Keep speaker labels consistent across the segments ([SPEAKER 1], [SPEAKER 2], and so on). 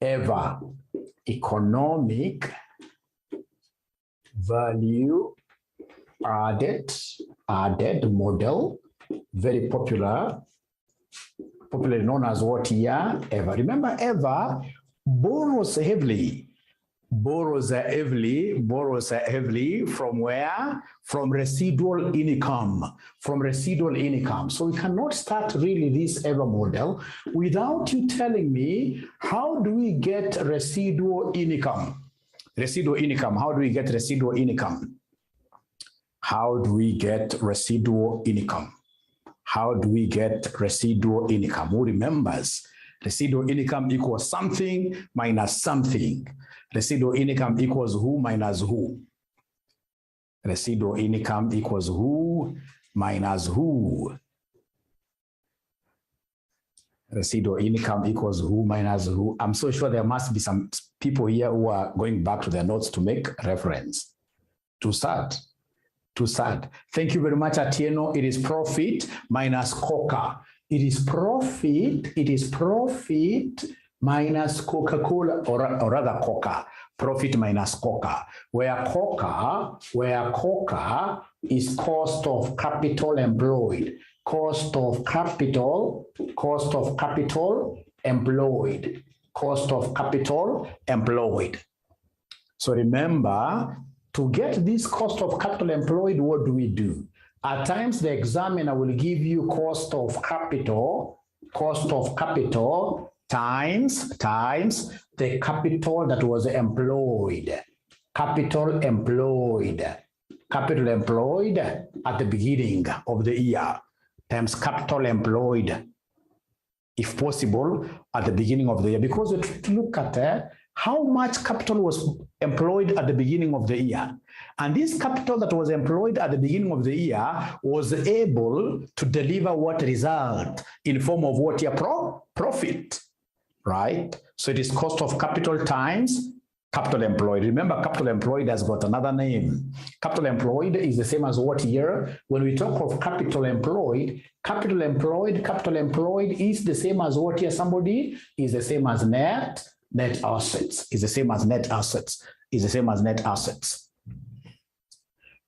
[SPEAKER 1] ever economic value added model, very popularly known as what here? Ever. Remember, ever borrows heavily from where? From residual income. So we cannot start really this ever model without you telling me, how do we get residual income? How do we get residual income? Who remembers? Residual income equals something minus something. Residual income equals who minus who. Residual income equals who minus who. Residual income equals who minus who. I'm so sure there must be some people here who are going back to their notes to make reference. Too sad. Thank you very much, Atieno. It is profit minus Coca. It is profit minus Coca-Cola, or rather Coca. Profit minus Coca. Where Coca is cost of capital employed. Cost of capital employed. So remember, to get this cost of capital employed, what do we do? At times, the examiner will give you cost of capital times the capital that was employed. Capital employed at the beginning of the year times capital employed, if possible, at the beginning of the year. Because we try to look at how much capital was employed at the beginning of the year. And this capital that was employed at the beginning of the year was able to deliver what result in form of what year? Profit, right? So it is cost of capital times capital employed. Remember, capital employed has got another name. Capital employed is the same as what year? When we talk of capital employed is the same as what year? Somebody is the same as net assets.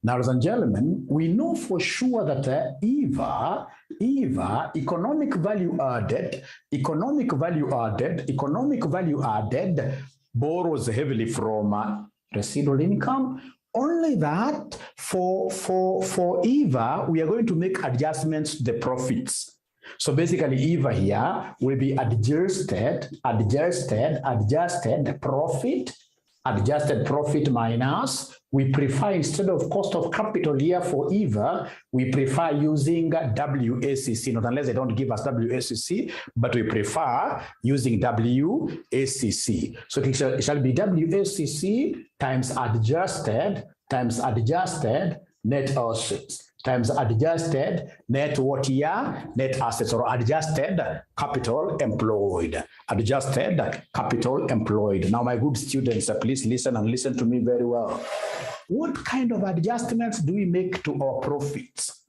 [SPEAKER 1] Now, ladies and gentlemen, we know for sure that EVA, economic value added, borrows heavily from residual income. Only that for EVA, we are going to make adjustments to the profits. So basically, EVA here will be adjusted profit minus, we prefer, instead of cost of capital here for EVA, we prefer using WACC, not unless they don't give us WACC, but we prefer using WACC. So it shall be WACC times adjusted net assets times adjusted net what year? Net assets, or adjusted capital employed. Now, my good students, please listen and listen to me very well. What kind of adjustments do we make to our profits?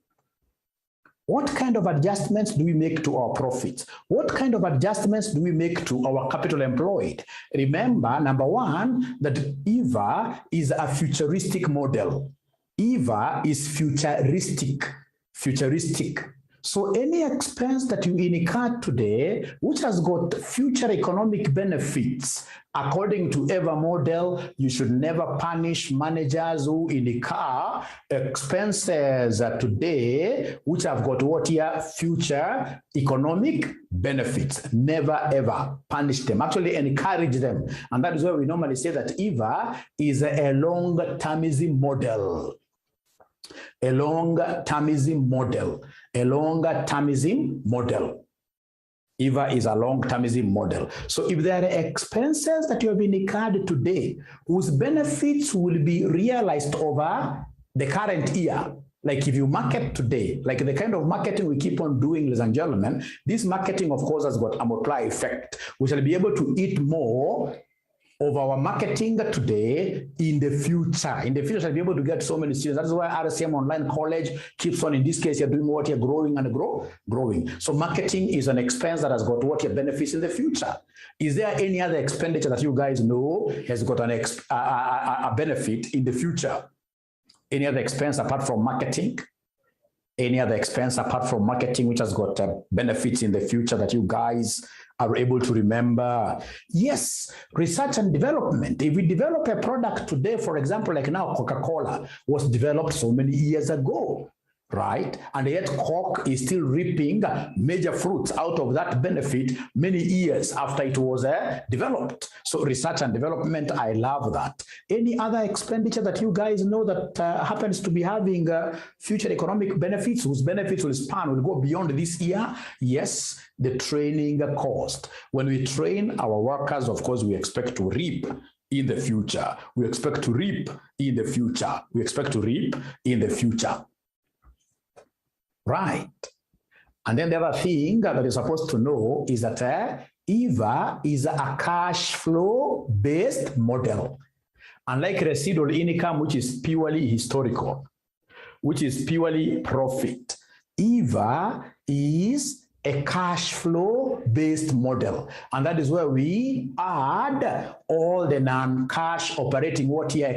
[SPEAKER 1] What kind of adjustments do we make to our profits? What kind of adjustments do we make to our capital employed? Remember, number one, that EVA is a futuristic model. EVA is futuristic. So any expense that you incur today, which has got future economic benefits, according to EVA model, you should never punish managers who incur expenses today, which have got what here? Future economic benefits. Never ever punish them. Actually encourage them. And that is why we normally say that EVA is a long-termism model. A long-termism model. EVA is a long-termism model. So if there are expenses that you have incurred today, whose benefits will be realized over the current year, like if you market today, like the kind of marketing we keep on doing, ladies and gentlemen, this marketing, of course, has got a multiplier effect. We shall be able to eat more of our marketing today in the future. In the future, I'll be able to get so many students. That's why RCM Online College keeps on, in this case, you're doing what you're growing and growing. So marketing is an expense that has got what your benefits in the future. Is there any other expenditure that you guys know has got a benefit in the future? Any other expense apart from marketing? Any other expense apart from marketing which has got benefits in the future that you guys are able to remember? Yes, research and development. If we develop a product today, for example, like now Coca-Cola was developed so many years ago, right? And yet Coke is still reaping major fruits out of that benefit many years after it was developed. So research and development, I love that. Any other expenditure that you guys know that happens to be having future economic benefits, whose benefits will go beyond this year? Yes, the training cost. When we train our workers, of course, we expect to reap in the future. We expect to reap in the future. We expect to reap in the future. Right. And then the other thing that you're supposed to know is that EVA is a cash flow based model. Unlike residual income, which is purely historical, which is purely profit, EVA is a cash flow based model. And that is where we add all the non-cash operating what here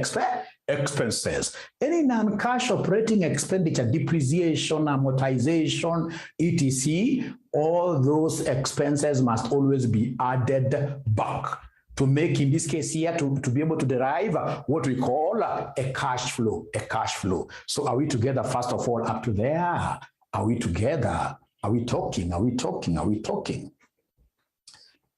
[SPEAKER 1] expenses. Any non-cash operating expenditure, depreciation, amortization, etc., all those expenses must always be added back to make, in this case here, to be able to derive what we call a cash flow, So are we together, first of all, up to there? Are we together? Are we talking? Are we talking? Are we talking?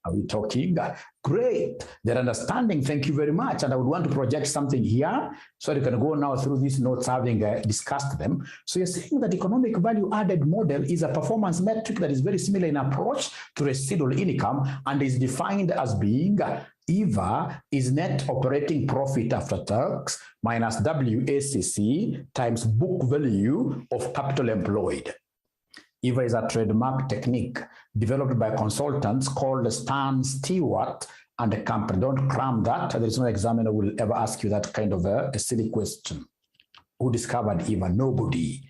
[SPEAKER 1] Are we talking? Great. Their understanding, thank you very much. And I would want to project something here so you can go now through these notes having discussed them. So you're saying that economic value added model is a performance metric that is very similar in approach to residual income and is defined as being EVA is net operating profit after tax minus WACC times book value of capital employed. EVA is a trademark technique developed by consultants called Stan Stewart and the company. Don't cram that. There is no examiner who will ever ask you that kind of a silly question. Who discovered EVA? Nobody.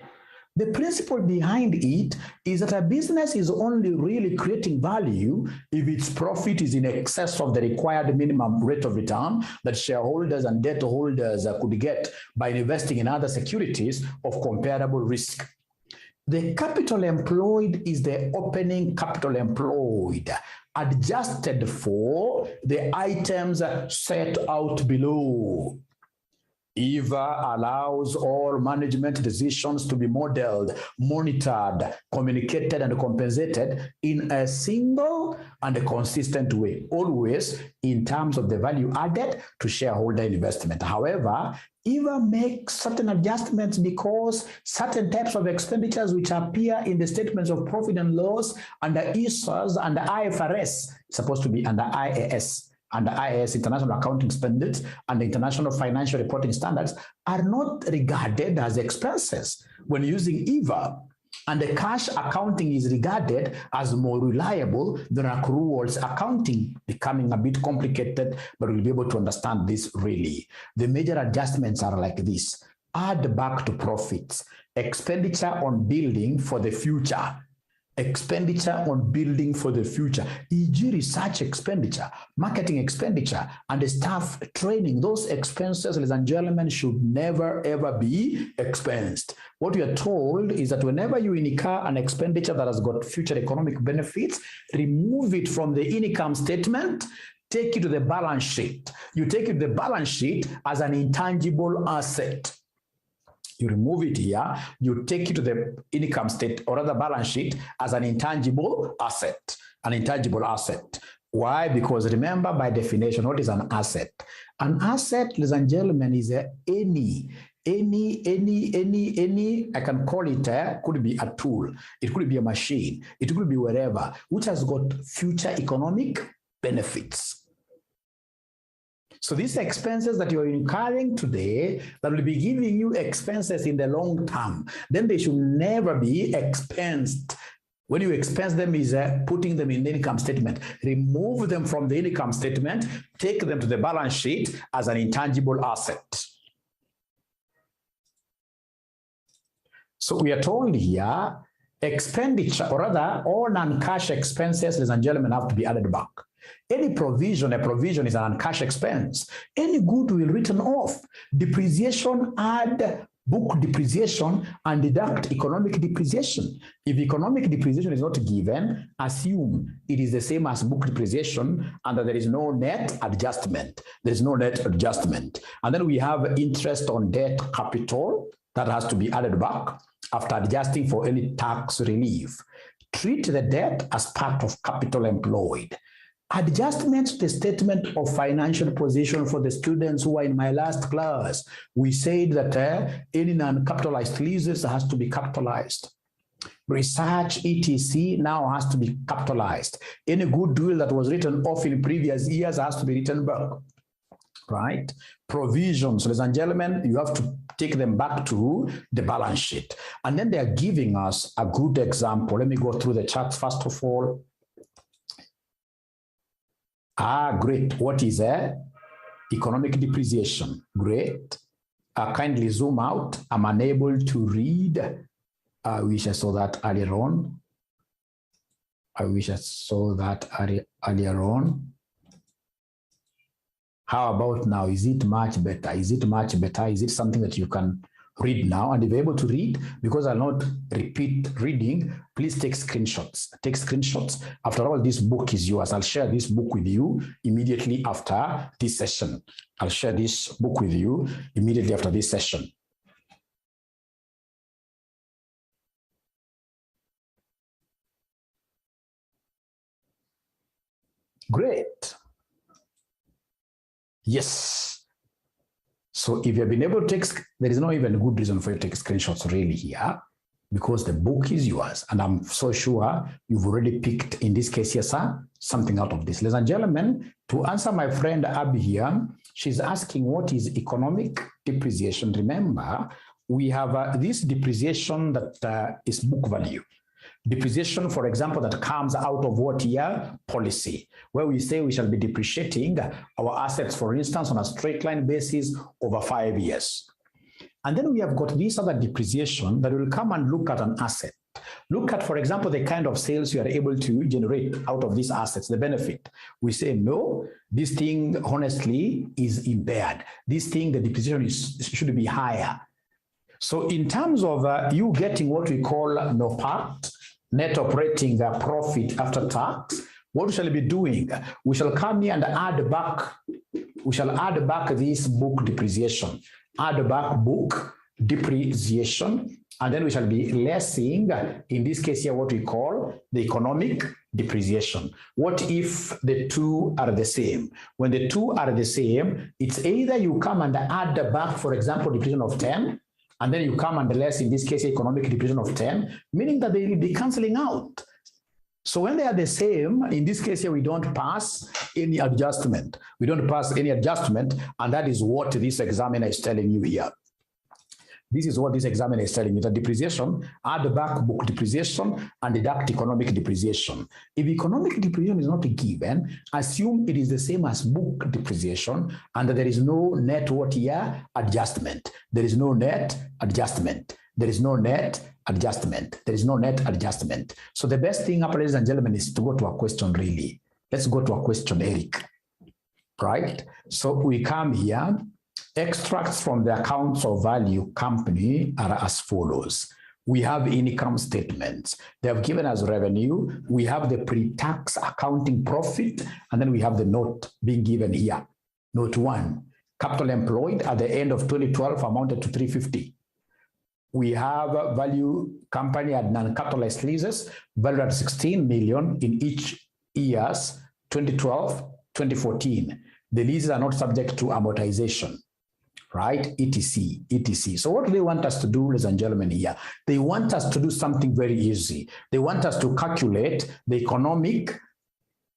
[SPEAKER 1] The principle behind it is that a business is only really creating value if its profit is in excess of the required minimum rate of return that shareholders and debt holders could get by investing in other securities of comparable risk. The capital employed is the opening capital employed, adjusted for the items set out below. EVA allows all management decisions to be modeled, monitored, communicated, and compensated in a single and a consistent way, always in terms of the value added to shareholder investment. However, EVA makes certain adjustments because certain types of expenditures which appear in the statements of profit and loss under ISAs and IFRS, supposed to be under IAS, and the IAS, International Accounting Standards, and the International Financial Reporting Standards, are not regarded as expenses when using EVA. And the cash accounting is regarded as more reliable than accruals accounting, becoming a bit complicated, but we'll be able to understand this really. The major adjustments are like this: add back to profits, expenditure on building for the future, expenditure on building for the future, e.g. research expenditure, marketing expenditure, and staff training. Those expenses, ladies and gentlemen, should never ever be expensed. What we are told is that whenever you incur an expenditure that has got future economic benefits, remove it from the income statement, take it to the balance sheet. You take it to the balance sheet as an intangible asset. You remove it here, you take it to the income state or other balance sheet as an intangible asset, Why? Because remember, by definition, what is an asset? An asset, ladies and gentlemen, is any, I can call it, could be a tool, it could be a machine, it could be wherever, which has got future economic benefits. So these expenses that you're incurring today, that will be giving you expenses in the long term, then they should never be expensed. When you expense them is putting them in the income statement. Remove them from the income statement, take them to the balance sheet as an intangible asset. So we are told here, expenditure, or rather, all non-cash expenses, ladies and gentlemen, have to be added back. Any provision, a provision is an non-cash expense. Any goodwill written off. Depreciation, add book depreciation and deduct economic depreciation. If economic depreciation is not given, assume it is the same as book depreciation and that there is no net adjustment. There is no net adjustment. And then we have interest on debt capital that has to be added back after adjusting for any tax relief. Treat the debt as part of capital employed. Adjustments to the statement of financial position for the students who are in my last class. We said that any non-capitalized leases has to be capitalized. Research, etc. now has to be capitalized. Any goodwill that was written off in previous years has to be written back. Right? Provisions, ladies and gentlemen, you have to take them back to the balance sheet. And then they are giving us a good example. Let me go through the charts first of all. Great. What is economic depreciation? Great. Kindly zoom out. I'm unable to read. I wish I saw that earlier on. Earlier on. How about now? Is it much better? Is it much better? Is it something that you can read now? And if you're able to read, because I'll not repeat reading, please take screenshots. Take screenshots. After all, this book is yours. I'll share this book with you immediately after this session. I'll share this book with you immediately after this session. Great. Yes. So if you've been able to take, there is no even good reason for you to take screenshots really here, because the book is yours. And I'm so sure you've already picked, in this case here, sir, something out of this. Ladies and gentlemen, to answer my friend Abby here, she's asking what is economic depreciation. Remember, we have this depreciation that is book value. Depreciation, for example, that comes out of what year? Policy, where we say we shall be depreciating our assets, for instance, on a straight line basis over 5 years. And then we have got this other depreciation that will come and look at an asset. Look at, for example, the kind of sales you are able to generate out of these assets, the benefit. We say, no, this thing, honestly, is impaired. This thing, the depreciation should be higher. So in terms of you getting what we call NOPAT, net operating profit after tax, what we shall be doing? We shall come here and add back, we shall add back this book depreciation, add back book depreciation, and then we shall be lessing, in this case here, what we call the economic depreciation. What if the two are the same? When the two are the same, it's either you come and add back, for example, depreciation of 10, and then you come and less, in this case, economic depreciation of 10, meaning that they will be cancelling out. So when they are the same, in this case here, we don't pass any adjustment. We don't pass any adjustment, and that is what this examiner is telling you here. This is what this examiner is telling you, that depreciation, add back book depreciation and deduct economic depreciation. If economic depreciation is not given, assume it is the same as book depreciation and that there is no net what year adjustment. There is no net adjustment. There is no net adjustment. There is no net adjustment. So the best thing, ladies and gentlemen, is to go to a question really. Let's go to a question, Eric. Right? So we come here. Extracts from the accounts of value company are as follows. We have income statements. They have given us revenue. We have the pre-tax accounting profit, and then we have the note being given here. Note 1, capital employed at the end of 2012 amounted to 350. We have a value company at non-capitalized leases valued at 16 million in each years, 2012, 2014. The leases are not subject to amortization. Right? ETC, ETC. So what do they want us to do, ladies and gentlemen, here? They want us to do something very easy. They want us to calculate the economic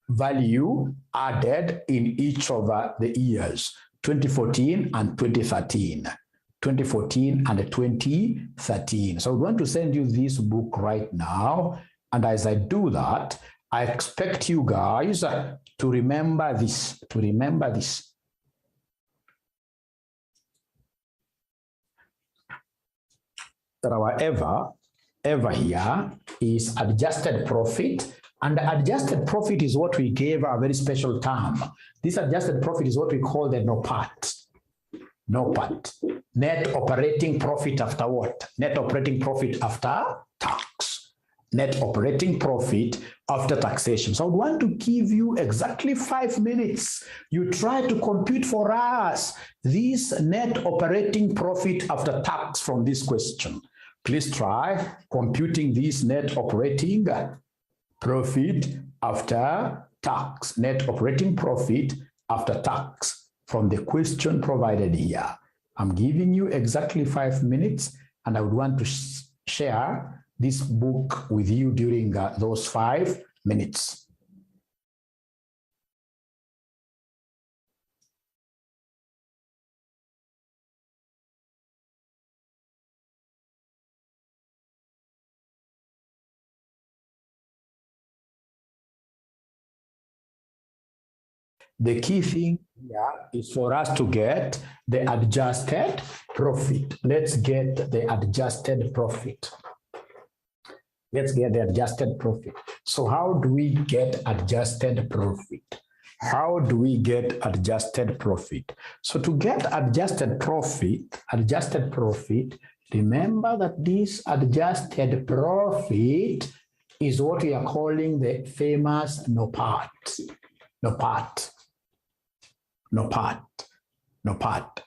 [SPEAKER 1] value added in each of the years, 2014 and 2013. 2014 and 2013. So we're going to send you this book right now. And as I do that, I expect you guys to remember this, that our ever here is adjusted profit, and the adjusted profit is what we gave a very special term. This adjusted profit is what we call the NOPAT. Net operating profit after what? Net operating profit after tax. Net operating profit after taxation. So I want to give you exactly 5 minutes. You try to compute for us this net operating profit after tax from this question. Please try computing this net operating profit after tax. Net operating profit after tax from the question provided here. I'm giving you exactly 5 minutes, and I would want to share this book with you during those 5 minutes. The key thing here is for us to get the adjusted profit. Let's get the adjusted profit. Let's get the adjusted profit. So how do we get adjusted profit? How do we get adjusted profit? So to get adjusted profit, remember that this adjusted profit is what we are calling the famous NOPAT.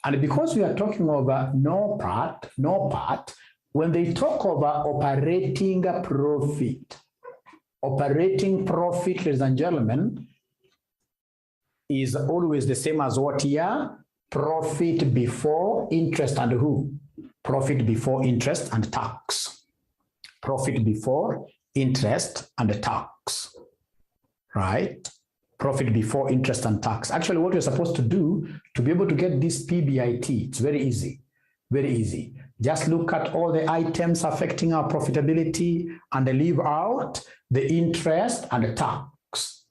[SPEAKER 1] And because we are talking about NOPAT, when they talk about operating profit, ladies and gentlemen, is always the same as what here? Profit before interest and who? Profit before interest and tax. Profit before interest and tax, right? Profit before interest and tax. Actually, what you're supposed to do to be able to get this PBIT, it's very easy, very easy. Just look at all the items affecting our profitability and leave out the interest and the tax.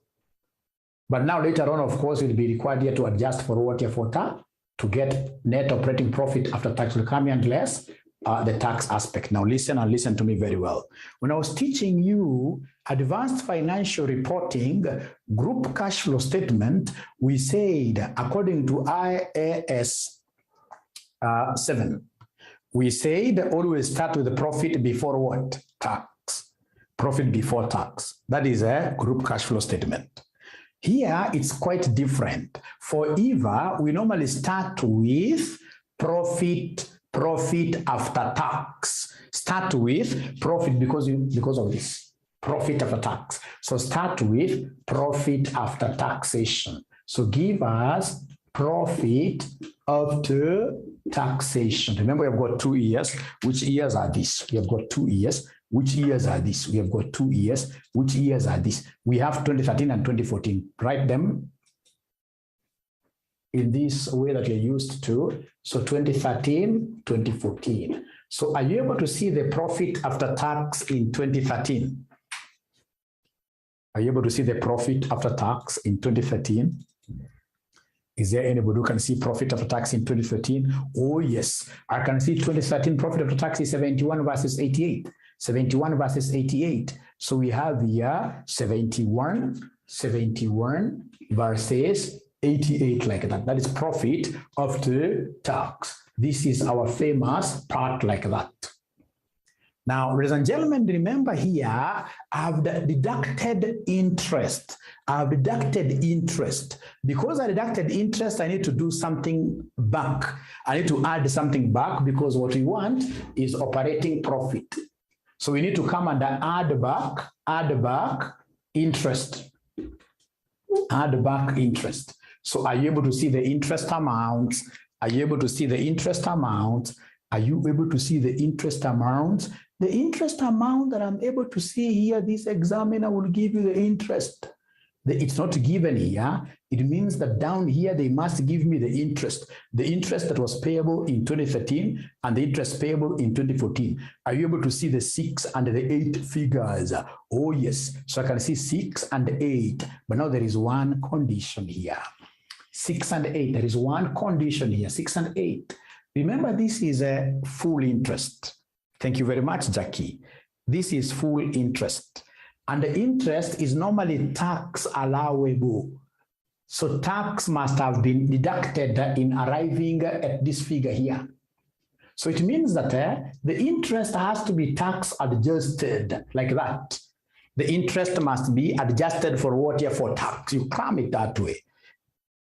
[SPEAKER 1] But now later on, of course, we'll be required here to adjust for what for tax to get net operating profit after tax will come and less the tax aspect. Now listen and listen to me very well. When I was teaching you advanced financial reporting, group cash flow statement, we said according to IAS 7, we said always start with the profit before what? Tax. Profit before tax. That is a group cash flow statement. Here, it's quite different. For EVA, we normally start with profit after tax. Start with profit because of this. Profit after tax. So start with profit after taxation. So give us profit after taxation. Remember, we have got 2 years. Which years are these? We have got 2 years. Which years are these? We have got 2 years. Which years are these? We have 2013 and 2014. Write them in this way that you're used to. So 2013, 2014. So are you able to see the profit after tax in 2013? Are you able to see the profit after tax in 2013? Is there anybody who can see profit after tax in 2013? Oh, yes. I can see 2013 profit after tax is 71 versus 88. 71 versus 88. So we have here 71 versus 88 like that. That is profit after tax. This is our famous part like that. Now, ladies and gentlemen, remember here, I've deducted interest. I've deducted interest. Because I deducted interest, I need to do something back. I need to add something back because what we want is operating profit. So we need to come and add back interest. Add back interest. So are you able to see the interest amounts? Are you able to see the interest amount? Are you able to see the interest amount? The interest amount that I'm able to see here, this examiner will give you the interest. It's not given here. It means that down here, they must give me the interest that was payable in 2013 and the interest payable in 2014. Are you able to see the 6 and the 8 figures? Oh, yes. So I can see 6 and 8, but now there is one condition here. 6 and 8, there is one condition here, 6 and 8. Remember, this is a full interest. Thank you very much, Jackie. This is full interest. And the interest is normally tax allowable. So tax must have been deducted in arriving at this figure here. So it means that the interest has to be tax adjusted like that. The interest must be adjusted for what here for tax. You cram it that way.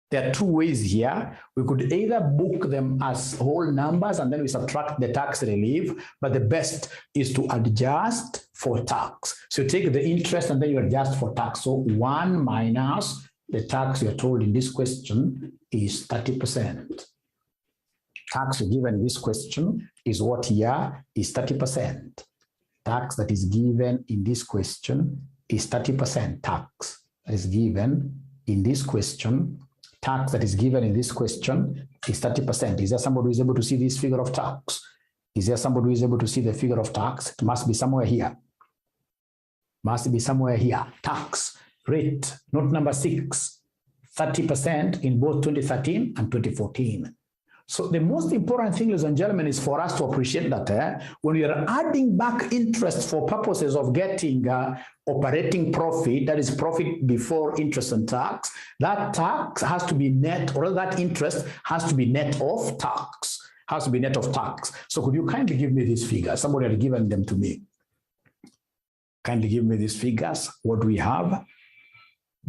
[SPEAKER 1] There are two ways here. We could either book them as whole numbers and then we subtract the tax relief, but the best is to adjust for tax. So you take the interest and then you adjust for tax. So 1 minus the tax you're told in this question is 30%. Tax given in this question is what here is 30%. Tax that is given in this question is 30%. Tax that is given in this question, tax that is given in this question is 30%. Is there somebody who is able to see this figure of tax? Is there somebody who is able to see the figure of tax? It must be somewhere here. Must be somewhere here. Tax rate, note number 6, 30% in both 2013 and 2014. So the most important thing, ladies and gentlemen, is for us to appreciate that when we are adding back interest for purposes of getting operating profit, that is profit before interest and tax, that tax has to be net, or that interest has to be net of tax, has to be net of tax. So could you kindly give me these figures? Somebody had given them to me. Kindly give me these figures. What do we have?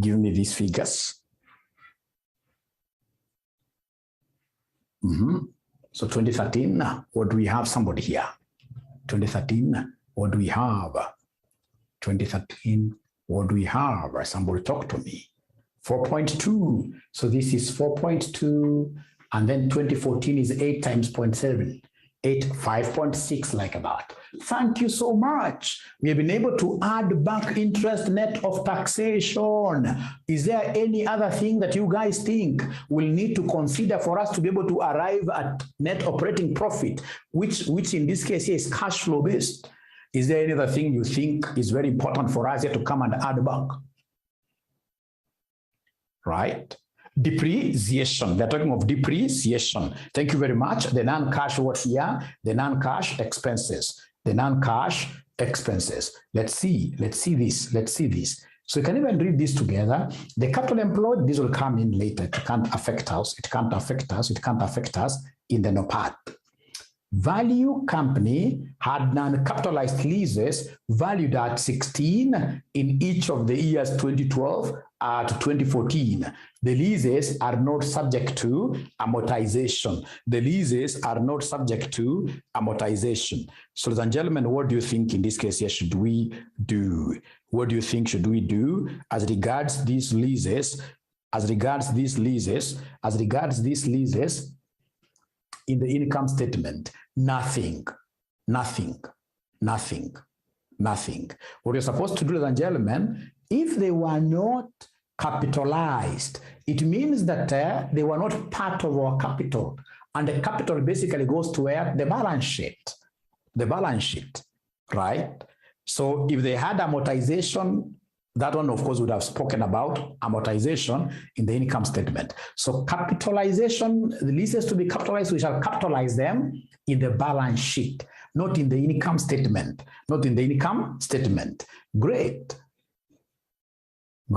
[SPEAKER 1] Give me these figures. So 2013, what do we have? Somebody here. 2013, what do we have? 2013, what do we have? Somebody talk to me. 4.2. So this is 4.2. And then 2014 is 8 times 0.7. 5.6 like that. Thank you so much. We have been able to add back interest net of taxation. Is there any other thing that you guys think we'll need to consider for us to be able to arrive at net operating profit, which in this case here is cash flow based? Is there any other thing you think is very important for us here to come and add back? Right? Depreciation. They're talking of depreciation. Thank you very much. The non-cash what here? The non-cash expenses. The non-cash expenses. Let's see this. So you can even read this together. The capital employed, this will come in later. It can't affect us. It can't affect us in the no part. Value company had non-capitalized leases valued at 16 in each of the years 2012 to 2014. The leases are not subject to amortization. The leases are not subject to amortization. So, ladies and gentlemen, what do you think in this case here should we do? What do you think should we do as regards these leases? As regards these leases in the income statement? Nothing. What you're supposed to do, ladies and gentlemen, if they were not capitalized, it means that they were not part of our capital. And the capital basically goes to where? The balance sheet. The balance sheet, right? So if they had amortization, that one, of course, would have spoken about amortization in the income statement. So capitalization, the leases to be capitalized, we shall capitalize them in the balance sheet, not in the income statement. Not in the income statement. Great. Now,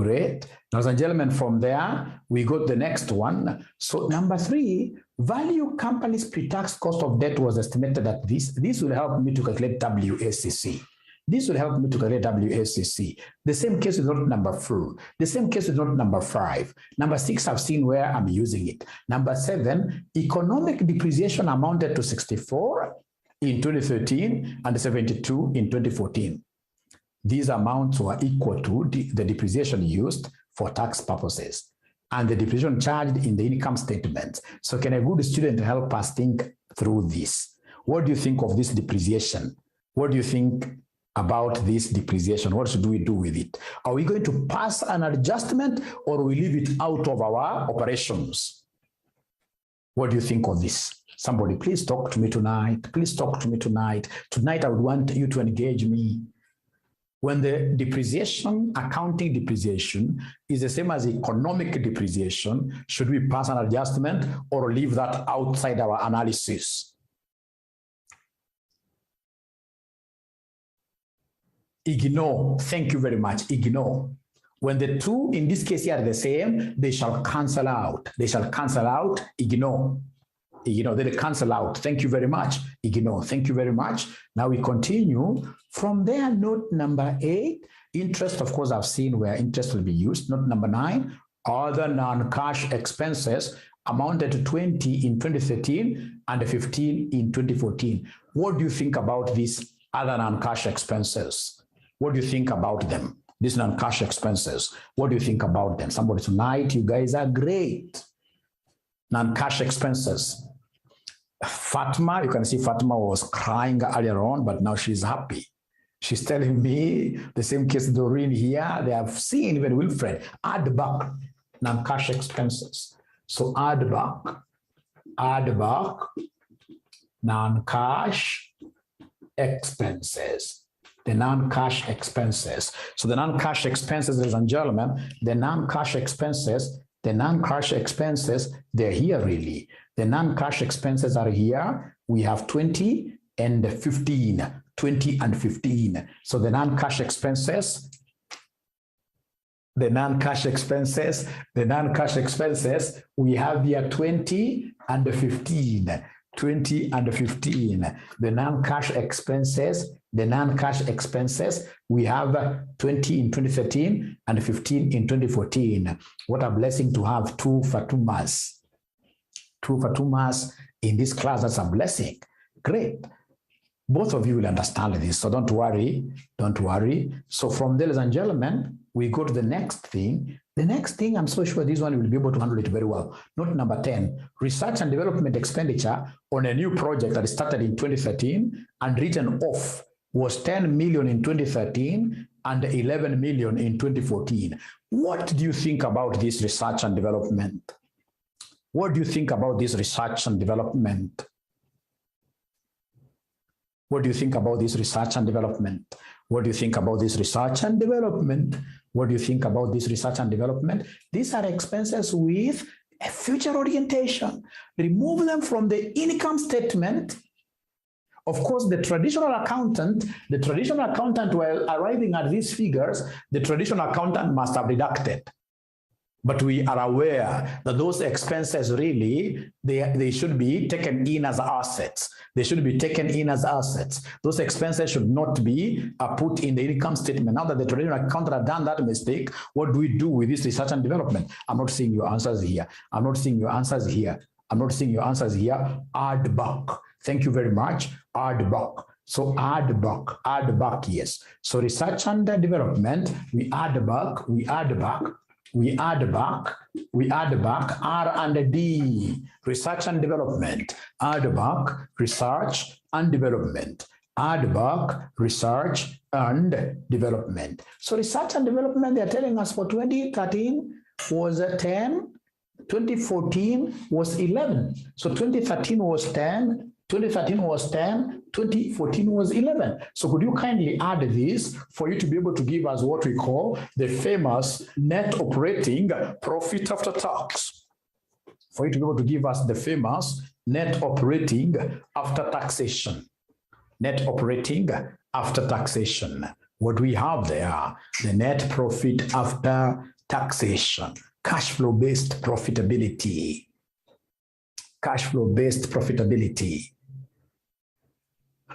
[SPEAKER 1] ladies and gentlemen, from there, we got the next one. So number 3, value company's pre-tax cost of debt was estimated at this. This will help me to calculate WACC. The same case with note number 4. The same case with note number 5. Number 6, I've seen where I'm using it. Number 7, economic depreciation amounted to 64 in 2013 and 72 in 2014. These amounts were equal to the depreciation used for tax purposes and the depreciation charged in the income statement. So can a good student help us think through this? What do you think of this depreciation? What do you think about this depreciation? What should we do with it? Are we going to pass an adjustment or we leave it out of our operations? What do you think of this? Somebody, please talk to me tonight. Please talk to me tonight. Tonight, I would want you to engage me. When the depreciation, accounting depreciation, is the same as economic depreciation, should we pass an adjustment or leave that outside our analysis? Ignore. Thank you very much. Ignore. When the two, in this case, here are the same, they shall cancel out. They shall cancel out. Ignore. Ignore. They cancel out. Thank you very much. Ignore. Thank you very much. Now we continue. From there, note number 8, interest, of course, I've seen where interest will be used. Note number 9, other non-cash expenses amounted to 20 in 2013 and 15 in 2014. What do you think about these other non-cash expenses? What do you think about them? These non-cash expenses. What do you think about them? Somebody tonight, you guys are great. Non-cash expenses. Fatima, you can see Fatima was crying earlier on, but now she's happy. She's telling me the same case Doreen here, they have seen even Wilfred, add back non-cash expenses. So add back non-cash expenses. The non-cash expenses. So the non-cash expenses, ladies and gentlemen, the non-cash expenses, they're here really. The non-cash expenses are here. We have 20 and 15. 20 and 15. So the non-cash expenses, we have here 20 and 15. 20 and 15. The non-cash expenses, we have 20 in 2013 and 15 in 2014. What a blessing to have two Fatumas. Two Fatumas in this class, that's a blessing. Great. Both of you will understand this, so don't worry. So from there, ladies and gentlemen, we go to the next thing. The next thing, I'm so sure this one will be able to handle it very well. Note number 10, research and development expenditure on a new project that started in 2013 and written off was 10 million in 2013 and 11 million in 2014. What do you think about this research and development? What do you think about this research and development? What do you think about this research and development? What do you think about this research and development? What do you think about this research and development? These are expenses with a future orientation. Remove them from the income statement. Of course, the traditional accountant, while arriving at these figures, the traditional accountant must have deducted. But we are aware that those expenses really, they should be taken in as assets. They should be taken in as assets. Those expenses should not be put in the income statement. Now that the traditional accountant have done that mistake, what do we do with this research and development? I'm not seeing your answers here. Add back. Thank you very much. Add back. So add back, yes. So research and development, we add back, R and D, research and development, add back, research and development, add back, research and development. So research and development, they're telling us for 2013 was 10, 2014 was 11. So 2013 was 10, 2014 was 11. So could you kindly add this for you to be able to give us what we call the famous net operating profit after tax? For you to be able to give us the famous net operating after taxation. Net operating after taxation. What do we have there? The net profit after taxation. Cash flow-based profitability. Cash flow-based profitability.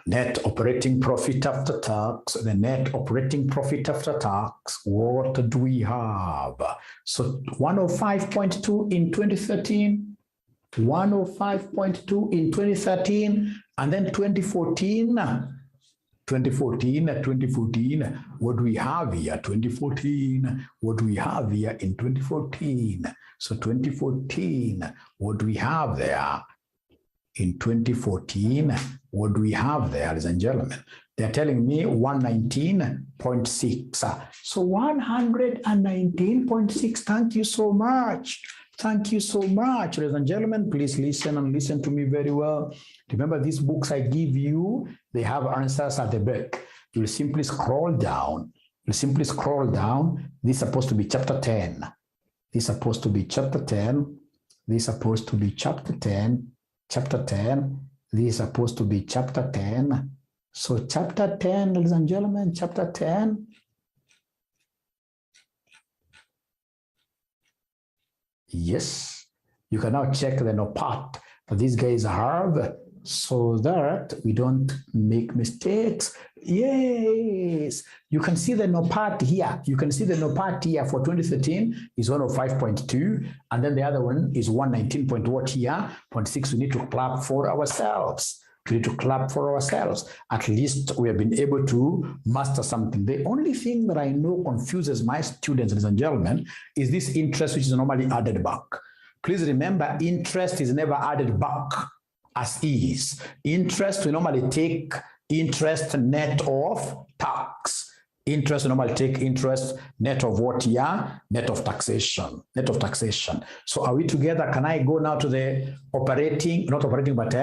[SPEAKER 1] Net operating profit after tax, the net operating profit after tax, what do we have? So 105.2 in 2013, 105.2 in 2013, and then 2014, what do we have here? 2014, what do we have here in 2014? So 2014, what do we have there? In 2014, what do we have there, ladies and gentlemen? They're telling me 119.6. So 119.6. Thank you so much. Thank you so much, ladies and gentlemen. Please listen and listen to me very well. Remember, these books I give you, they have answers at the back. You'll simply scroll down. You'll simply scroll down. This is supposed to be chapter 10. This is supposed to be chapter 10. This is supposed to be chapter 10. Chapter 10. This is supposed to be chapter 10. So chapter 10, ladies and gentlemen, chapter 10. Yes, you can now check the no part that these guys have so that we don't make mistakes. Yes, you can see the no part here. You can see the no part here for 2013 is 105.2, and then the other one is 119 point what here, 0.6. We need to clap for ourselves. We need to clap for ourselves. At least we have been able to master something. The only thing that I know confuses my students, ladies and gentlemen, is this interest, which is normally added back. Please remember, interest is never added back as is. Interest, we normally take interest net of tax. Interest, we normally take interest net of what here? Net of taxation. Net of taxation. So are we together? Can I go now to the operating, not operating, but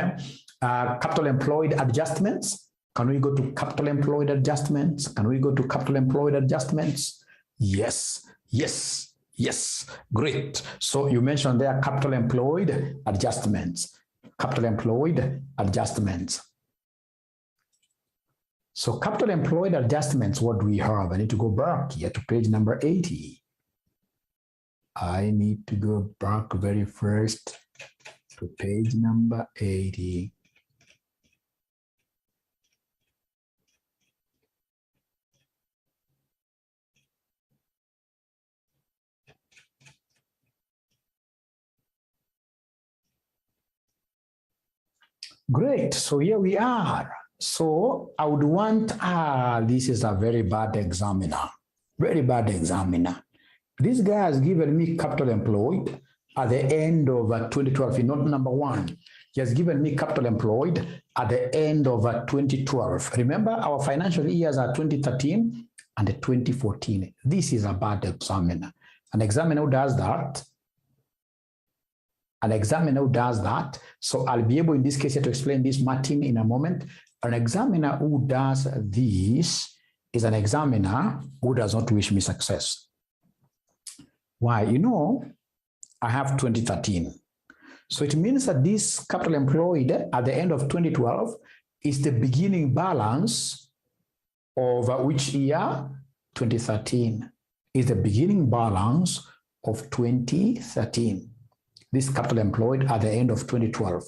[SPEAKER 1] capital employed adjustments? Can we go to capital employed adjustments? Can we go to capital employed adjustments? Yes, yes, yes. Great. So you mentioned there capital employed adjustments. Capital employed adjustments. So capital employed adjustments, what do we have? I need to go back here to page number 80. I need to go back very first to page number 80. Great, so here we are. So I would want, this is a very bad examiner, very bad examiner. This guy has given me capital employed at the end of 2012, not number one. He has given me capital employed at the end of 2012. Remember, our financial years are 2013 and 2014. This is a bad examiner. An examiner who does that, so I'll be able in this case to explain this, Martin, in a moment. An examiner who does this is an examiner who does not wish me success. Why? You know, I have 2013. So it means that this capital employed at the end of 2012 is the beginning balance of which year? 2013. Is the beginning balance of 2013. This capital employed at the end of 2012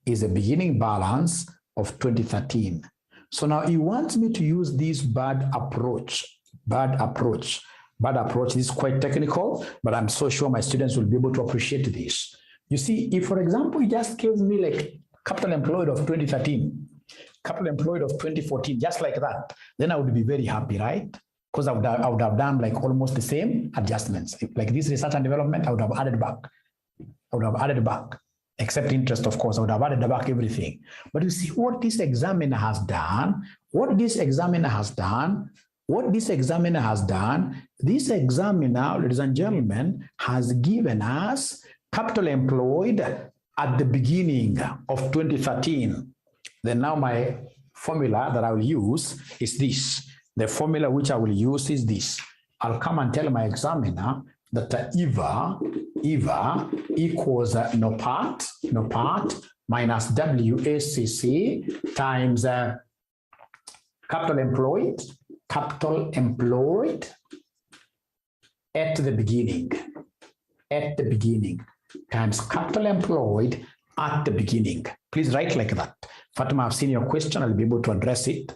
[SPEAKER 1] is the beginning balance of 2013. So now he wants me to use this bad approach. This is quite technical, but I'm so sure my students will be able to appreciate this. You see, if, for example, he just gives me like capital employed of 2013, capital employed of 2014, just like that, then I would be very happy, right? Because I would have done like almost the same adjustments. Like this research and development, I would have added back. Except interest, of course. I would have added back everything. But you see what this examiner has done, this examiner, ladies and gentlemen, has given us capital employed at the beginning of 2013. Then now my formula that I will use is this. The formula which I will use is this. I'll come and tell my examiner that 𝒉𝒆 equals no part minus WACC times capital employed at the beginning times capital employed at the beginning. Please write like that. Fatima, I've seen your question. I'll be able to address it.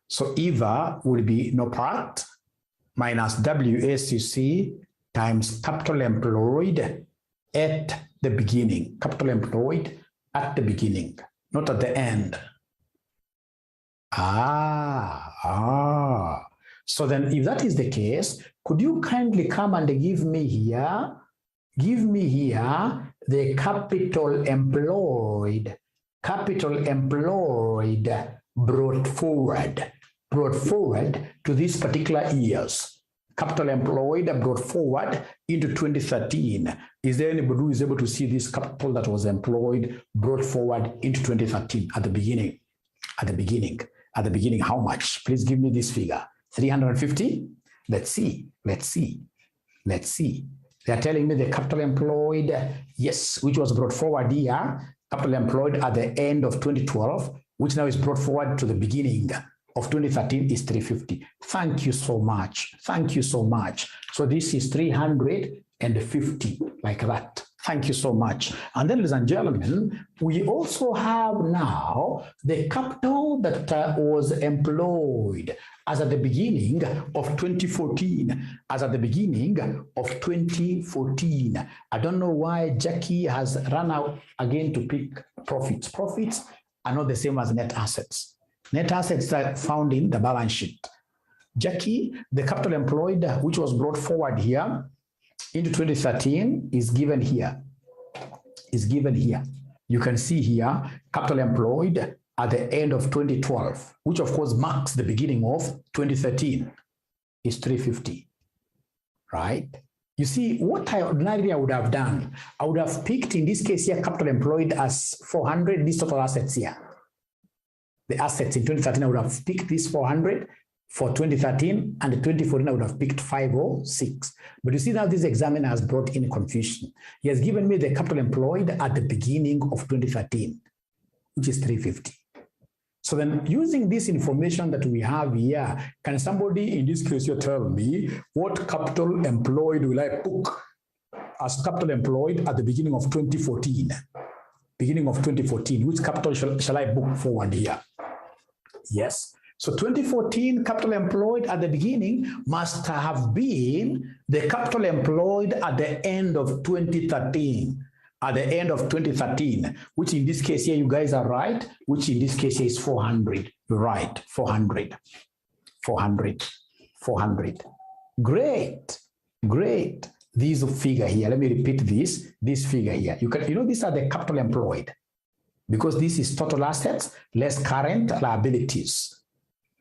[SPEAKER 1] So 𝒉𝒆 will be no part minus WACC times capital employed at the beginning. Capital employed at the beginning, not at the end. So then if that is the case, could you kindly come and give me here the capital employed brought forward. brought forward to these particular years. Capital employed brought forward into 2013. Is there anybody who is able to see this capital that was employed brought forward into 2013 at the beginning? At the beginning, how much? Please give me this figure. 350? Let's see. They're telling me the capital employed, yes, which was brought forward here, capital employed at the end of 2012, which now is brought forward to the beginning of 2013 is 350. Thank you so much. So this is 350, like that. Thank you so much. And then, ladies and gentlemen, we also have now the capital that was employed as at the beginning of 2014. I don't know why Jackie has run out again to pick profits. Profits are not the same as net assets. Net assets are found in the balance sheet. Jackie, the capital employed, which was brought forward here into 2013, is given here. You can see here, capital employed at the end of 2012, which of course marks the beginning of 2013, is 350, right? You see, what I ordinarily would have done, I would have picked, in this case here, capital employed as 400, these total assets here. The assets in 2013, I would have picked this 400 for 2013, and the 2014, I would have picked 506. But you see now this examiner has brought in confusion. He has given me the capital employed at the beginning of 2013, which is 350. So then, using this information that we have here, can somebody in this case here tell me what capital employed will I book as capital employed at the beginning of 2014? Beginning of 2014, which capital shall I book forward here? Yes. So 2014 capital employed at the beginning must have been the capital employed at the end of 2013. At the end of 2013, which in this case here, you guys are right, which in this case here is 400. You're right, 400. Great. This figure here, let me repeat this figure here. These are the capital employed, because this is total assets less current liabilities.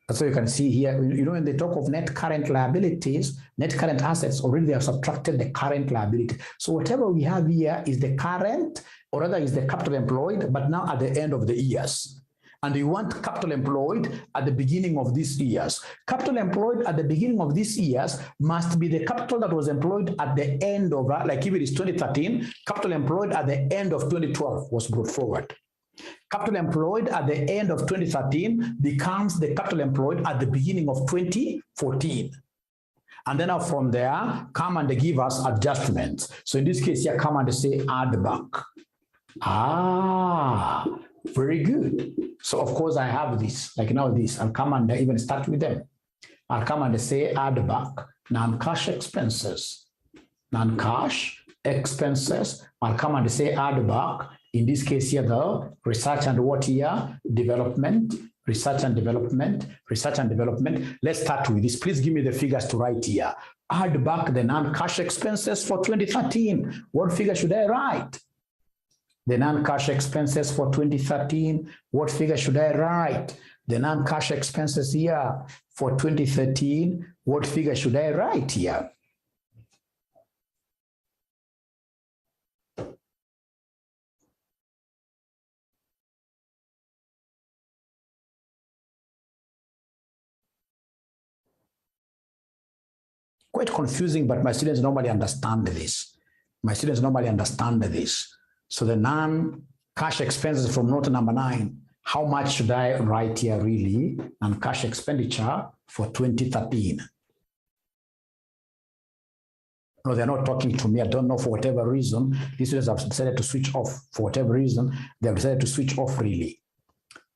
[SPEAKER 1] That's what you can see here. When they talk of net current liabilities, net current assets, already they have subtracted the current liability. So whatever we have here is the current, or rather is the capital employed, but now at the end of the years. And you want capital employed at the beginning of these years. Capital employed at the beginning of these years must be the capital that was employed at the end of, like if it is 2013, capital employed at the end of 2012 was brought forward. Capital employed at the end of 2013 becomes the capital employed at the beginning of 2014. And then from there, come and give us adjustments. So in this case here, come and say add back. Very good. So of course I have this, like now this, I'll come and even start with them. I'll come and say add back non-cash expenses. Non-cash expenses, I'll come and say add back. In this case here, the research and what here? Development, research and development. Let's start with this. Please give me the figures to write here. Add back the non-cash expenses for 2013. What figure should I write? The non-cash expenses for 2013. What figure should I write? The non-cash expenses here for 2013. What figure should I write here? Quite confusing, but my students normally understand this. So the non-cash expenses from note number 9, how much should I write here really? Non-cash expenditure for 2013. No, they're not talking to me. I don't know, for whatever reason, these students have decided to switch off. For whatever reason, they have decided to switch off really.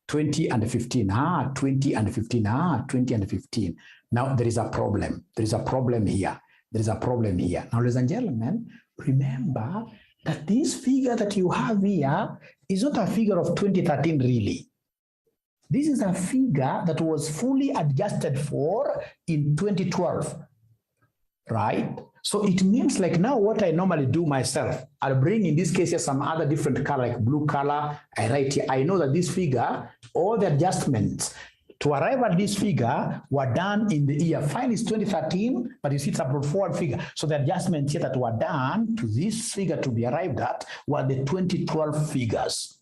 [SPEAKER 1] 20 and 15, 20 and 15, 20 and 15. Now there is a problem. There is a problem here. Now, ladies and gentlemen, remember that this figure that you have here is not a figure of 2013 really. This is a figure that was fully adjusted for in 2012, right? So it means like now what I normally do myself, I'll bring in this case here some other different color, like blue color. I write here, I know that this figure, all the adjustments to arrive at this figure were done in the year. File is 2013, but you see it's a brought forward figure. So the adjustments here that were done to this figure to be arrived at were the 2012 figures.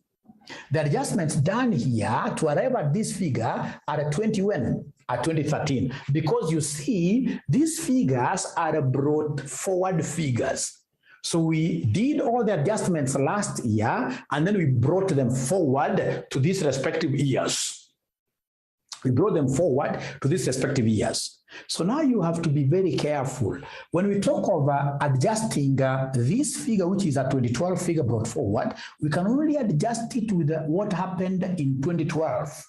[SPEAKER 1] The adjustments done here to arrive at this figure are at 2013, because you see these figures are brought forward figures. So we did all the adjustments last year, and then we brought them forward to these respective years. We brought them forward to these respective years. So now you have to be very careful. When we talk of adjusting this figure, which is a 2012 figure brought forward, we can only adjust it with what happened in 2012.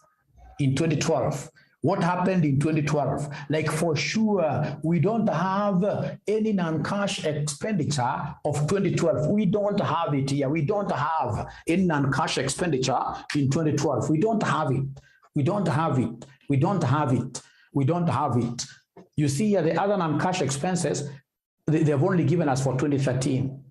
[SPEAKER 1] In 2012. What happened in 2012? Like for sure, we don't have any non-cash expenditure of 2012. We don't have it here. We don't have any non-cash expenditure in 2012. We don't have it. We don't have it. We don't have it. We don't have it. You see here, the other non-cash expenses, they've only given us for 2013.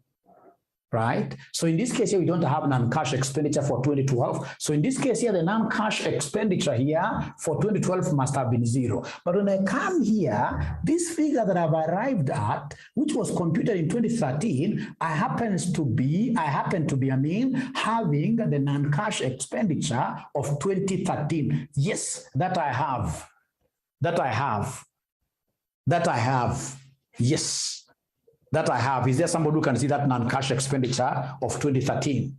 [SPEAKER 1] Right? So in this case here, we don't have non-cash expenditure for 2012. So in this case here, the non-cash expenditure here for 2012 must have been 0. But when I come here, this figure that I've arrived at, which was computed in 2013, I happen to be, having the non-cash expenditure of 2013. Yes, that I have. That I have. That I have. Yes. That I have. Is there somebody who can see that non-cash expenditure of 2013?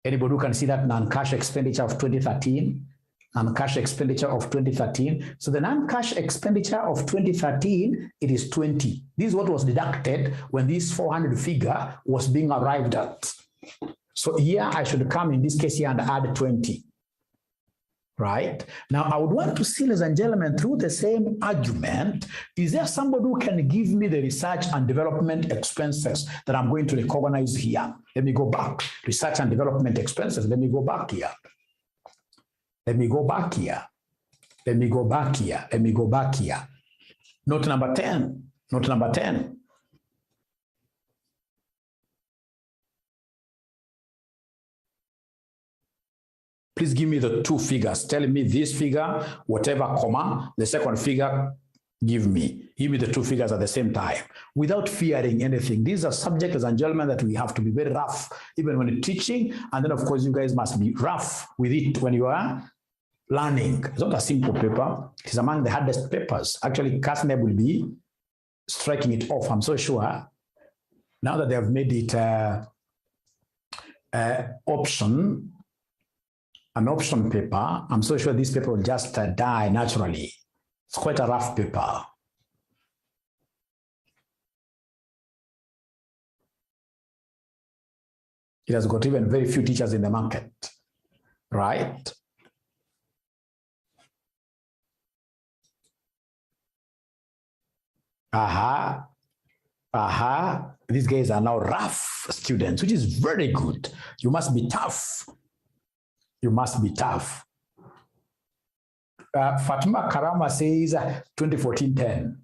[SPEAKER 1] Anybody who can see that non-cash expenditure of 2013? Non-cash expenditure of 2013. So the non-cash expenditure of 2013, it is 20. This is what was deducted when this 400 figure was being arrived at. So here I should come in this case here and add 20. Right? Now, I would want to see, ladies and gentlemen, through the same argument, is there somebody who can give me the research and development expenses that I'm going to recognize here? Let me go back. Research and development expenses. Let me go back here. Let me go back here. Let me go back here. Let me go back here. Note number 10. Note number 10. Please give me the two figures. Tell me this figure, whatever comma, the second figure, give me. Give me the two figures at the same time without fearing anything. These are subjects, ladies and gentlemen, that we have to be very rough, even when teaching. And then, of course, you guys must be rough with it when you are learning. It's not a simple paper. It's among the hardest papers. Actually, 𝒂𝒆 will be striking it off, I'm so sure. Now that they have made it an option paper, I'm so sure this paper will just die naturally. It's quite a rough paper. It has got even very few teachers in the market, right? These guys are now rough students, which is very good. You must be tough. You must be tough. Fatima Karama says 2014-10.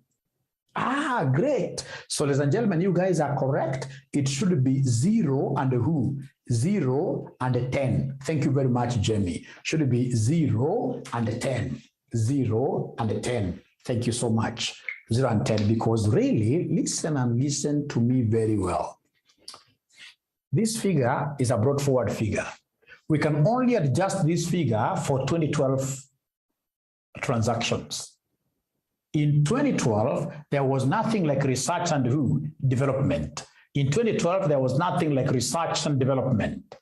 [SPEAKER 1] Great. So, ladies and gentlemen, you guys are correct. It should be 0 and who? 0 and 10. Thank you very much, Jamie. Should be 0 and 10. 0 and 10. Thank you so much. 0 and 10, because really, listen to me very well. This figure is a brought forward figure. We can only adjust this figure for 2012 transactions. In 2012, there was nothing like research and development. In 2012, there was nothing like research and development.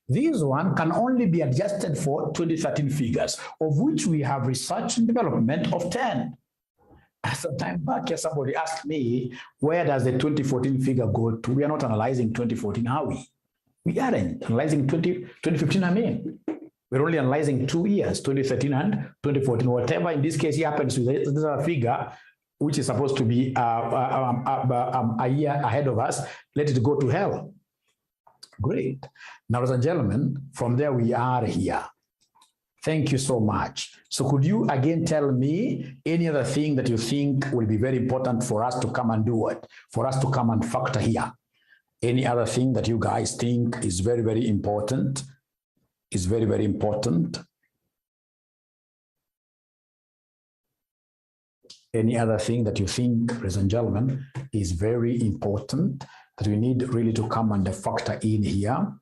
[SPEAKER 1] This one can only be adjusted for 2013 figures, of which we have research and development of 10. Some time back, somebody asked me, where does the 2014 figure go to? We are not analyzing 2014, are we? We aren't analyzing 2015, I mean. We're only analyzing 2 years, 2013 and 2014. Whatever in this case happens with this figure, which is supposed to be a year ahead of us, let it go to hell. Great. Now, ladies and gentlemen, from there we are here. Thank you so much. So could you again tell me any other thing that you think will be very important for us to come and do it, for us to come and factor here? Any other thing that you guys think is very, very important? Is very, very important? Any other thing that you think, ladies and gentlemen, is very important that we need really to come and factor in here?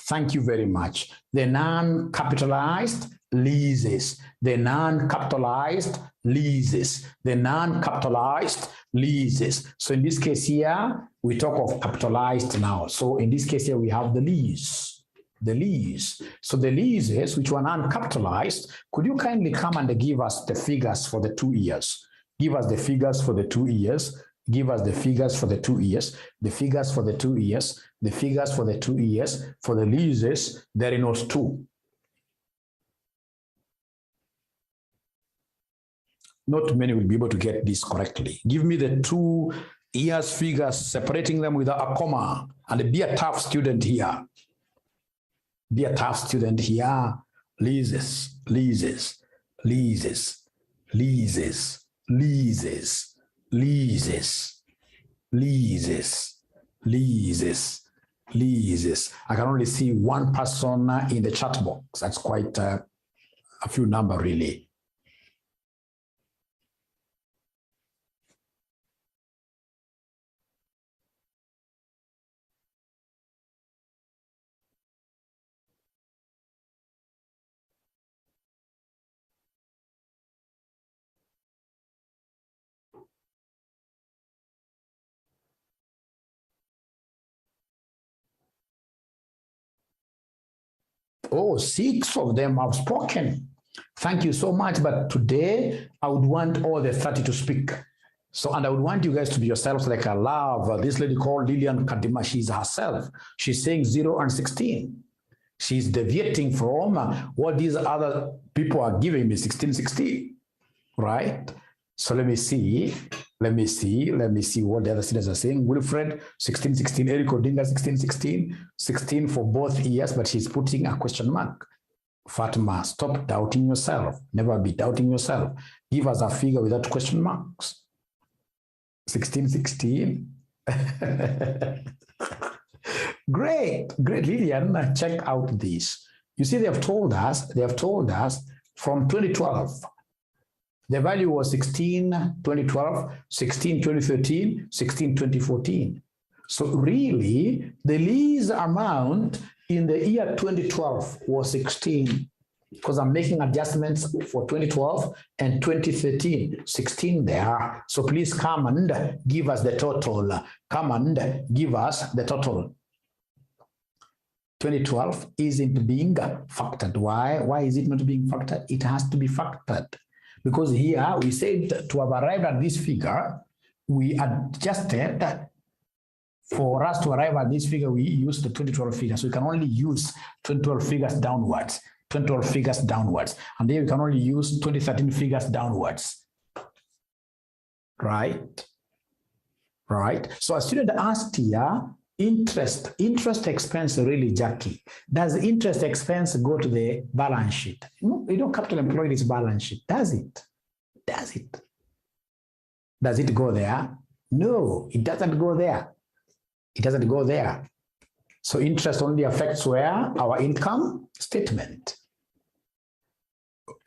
[SPEAKER 1] Thank you very much. The non-capitalized leases, the non-capitalized leases, the non-capitalized leases. So in this case here, we talk of capitalized now. So in this case here, we have the lease. The lease. So the leases, which were non-capitalized, could you kindly come and give us the figures for the 2 years? Give us the figures for the 2 years. Give us the figures for the 2 years, the figures for the 2 years, the figures for the 2 years, for the leases, there in those 2. Not many will be able to get this correctly. Give me the 2 years figures, separating them with a comma, and be a tough student here. Be a tough student here. Leases, leases, leases, leases, leases, leases, leases, leases, leases. I can only see one person in the chat box. That's quite a few number really. Oh, 6 of them have spoken. Thank you so much. But today, I would want all the 30 to speak. So, and I would want you guys to be yourselves like I love this lady called Lillian Kadima. She's herself. She's saying 0 and 16. She's deviating from what these other people are giving me, 16, 16. Right? So let me see. Let me see what the other students are saying. Wilfred, 16, 16. Eric Odinga, 16, 16. 16 for both years, but she's putting a question mark. Fatima, stop doubting yourself. Never be doubting yourself. Give us a figure without question marks. 16, 16. Great, great, Lillian. Check out this. You see, they have told us from 2012. The value was 16, 2012, 16, 2013, 16, 2014. So really, the lease amount in the year 2012 was 16, because I'm making adjustments for 2012 and 2013, 16 there. So please come and give us the total. Come and give us the total. 2012 isn't being factored. Why? Why is it not being factored? It has to be factored. Because here we said to have arrived at this figure, we adjusted. For us to arrive at this figure, we use the 2012 figure. So we can only use 2012 figures downwards, 2012 figures downwards. And then we can only use 2013 figures downwards. Right? Right. So a student asked here, interest expense really, Jackie. Does interest expense go to the balance sheet? No, you don't capital employed is balance sheet. Does it? Does it? Does it go there? No, it doesn't go there. It doesn't go there. So interest only affects where? Our income statement.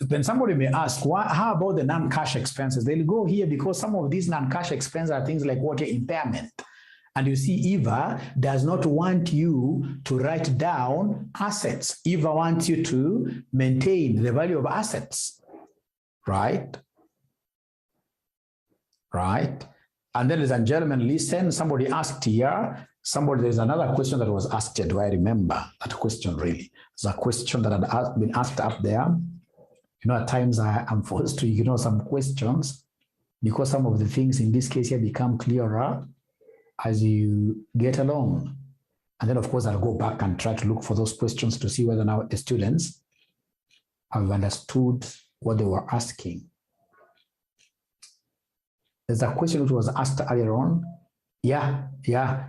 [SPEAKER 1] Then somebody may ask, how about the non-cash expenses? They'll go here because some of these non-cash expenses are things like water impairment. And you see, Eva does not want you to write down assets. Eva wants you to maintain the value of assets, right? Right? And then, ladies and gentlemen, listen, somebody asked here, there's another question that was asked. Do I remember that question really? There's a question that had been asked up there. You know, at times I am forced to ignore some questions because some of the things in this case here become clearer as you get along. And then, of course, I'll go back and try to look for those questions to see whether now the students have understood what they were asking. There's a question which was asked earlier on. Yeah.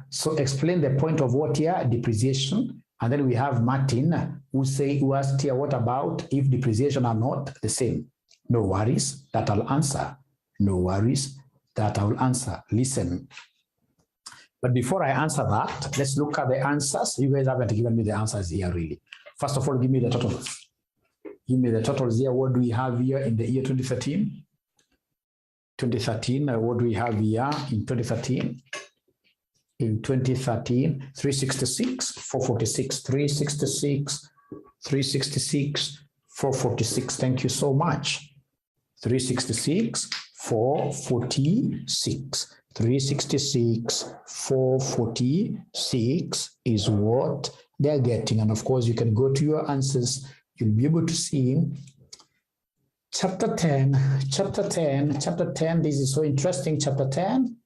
[SPEAKER 1] So explain the point of what here? Depreciation. And then we have Martin who asked here, what about if depreciation are not the same? No worries, that I'll answer. No worries, that I will answer. Listen. But before I answer that, let's look at the answers. You guys haven't given me the answers here really. First of all, give me the totals. Give me the totals here. What do we have here in the year 2013? 2013, what do we have here in 2013? In 2013, 366, 446, 366, 366, 446. Thank you so much. 366, 446. 366, 446 is what they're getting. And of course, you can go to your answers. You'll be able to see chapter 10. This is so interesting. Chapter 10.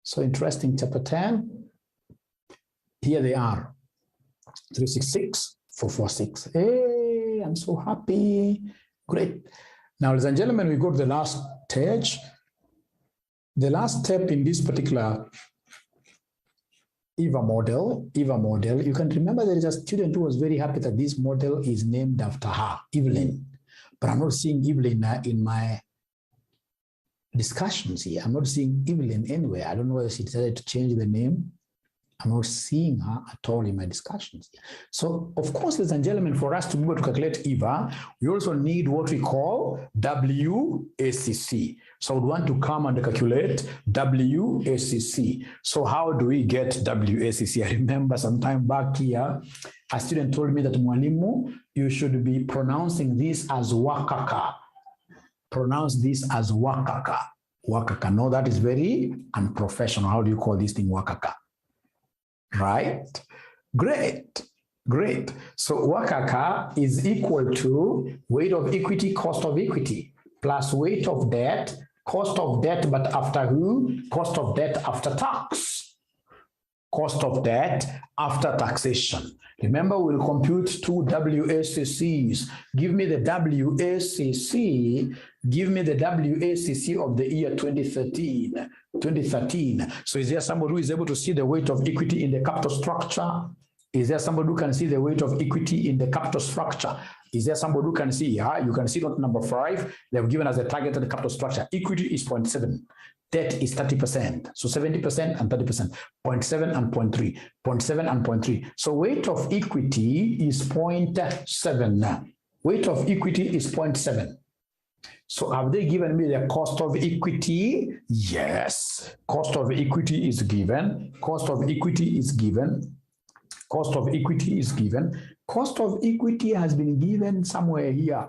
[SPEAKER 1] So interesting, chapter 10. Here they are. 366, 446. Hey, I'm so happy. Great. Now, ladies and gentlemen, we go to the last stage. The last step in this particular EVA model, you can remember there is a student who was very happy that this model is named after her, Evelyn. But I'm not seeing Evelyn in my discussions here. I'm not seeing Evelyn anywhere. I don't know whether she decided to change the name. I'm not seeing her at all in my discussions. So, of course, ladies and gentlemen, for us to be able to calculate EVA, we also need what we call WACC. So we want to come and calculate WACC. So how do we get WACC? I remember some time back here, a student told me that, Mwalimu, you should be pronouncing this as wakaka. Pronounce this as wakaka. Wakaka. No, that is very unprofessional. How do you call this thing wakaka? Right? Great. So wakaka is equal to weight of equity, cost of equity, plus weight of debt, cost of debt, but after who? Cost of debt after tax. Cost of debt after taxation. Remember, we'll compute two WACCs. Give me the WACC. Give me the WACC of the year 2013. So is there somebody who is able to see the weight of equity in the capital structure? Is there somebody who can see the weight of equity in the capital structure? Is there somebody who can see? You can see note number 5. They've given us a targeted capital structure. Equity is 0.7. Debt is 30%. So 70% and 30%. 0.7 and 0.3. 0.7 and 0.3. So weight of equity is 0.7. Weight of equity is 0.7. So have they given me the cost of equity? Yes. Cost of equity is given. Cost of equity is given. Cost of equity is given. Cost of equity has been given somewhere here.